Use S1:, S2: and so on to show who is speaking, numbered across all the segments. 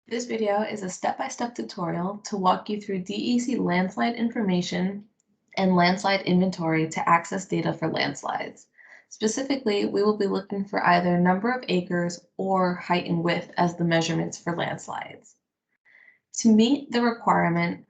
S1: This video is a step-by-step tutorial to walk you through DEC landslide information and landslide inventory to access data for landslides. Specifically, we will be looking for either number of acres or height and width as the measurements for landslides. To meet the requirement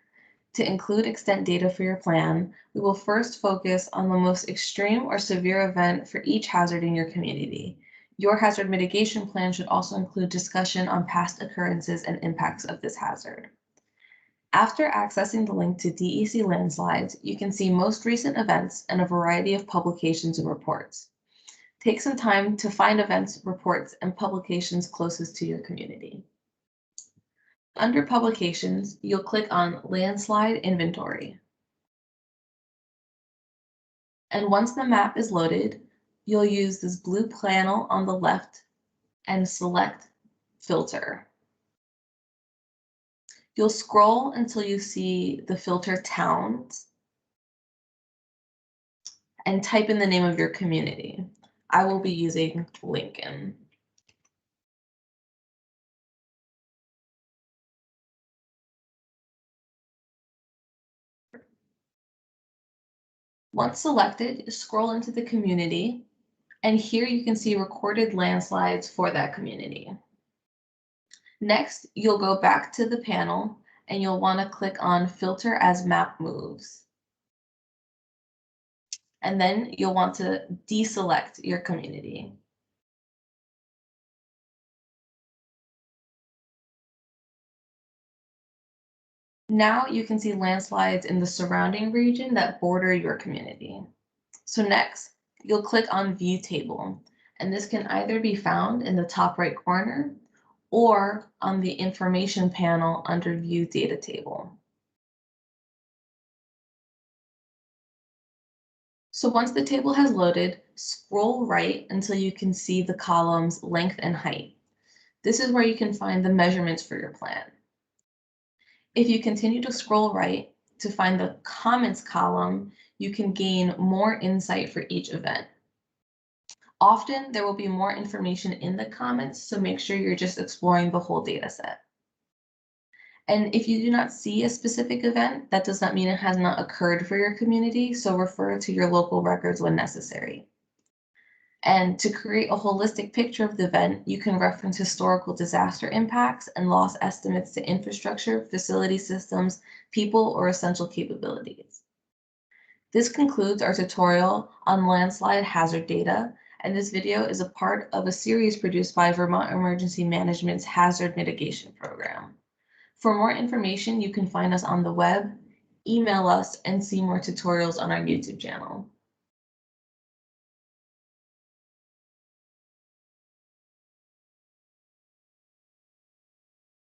S1: to include extent data for your plan, we will first focus on the most extreme or severe event for each hazard in your community. Your hazard mitigation plan should also include discussion on past occurrences and impacts of this hazard. After accessing the link to DEC Landslides, you can see most recent events and a variety of publications and reports. Take some time to find events, reports, and publications closest to your community. Under Publications, you'll click on Landslide Inventory. And once the map is loaded, you'll use this blue panel on the left and select Filter. You'll scroll until you see the filter Towns and type in the name of your community. I will be using Lincoln. Once selected, scroll into the community, and here you can see recorded landslides for that community. Next, you'll go back to the panel and you'll want to click on Filter as Map Moves. And then you'll want to deselect your community. Now you can see landslides in the surrounding region that border your community. So next, you'll click on View Table, and this can either be found in the top right corner or on the information panel under View Data Table. So once the table has loaded, scroll right until you can see the columns length and height. This is where you can find the measurements for your plan. If you continue to scroll right to find the comments column, you can gain more insight for each event. Often there will be more information in the comments, so make sure you're just exploring the whole data set. And if you do not see a specific event, that does not mean it has not occurred for your community, so refer to your local records when necessary. And to create a holistic picture of the event, you can reference historical disaster impacts and loss estimates to infrastructure, facility systems, people, or essential capabilities. This concludes our tutorial on landslide hazard data, and this video is a part of a series produced by Vermont Emergency Management's Hazard Mitigation Program. For more information, you can find us on the web, email us, and see more tutorials on our YouTube channel.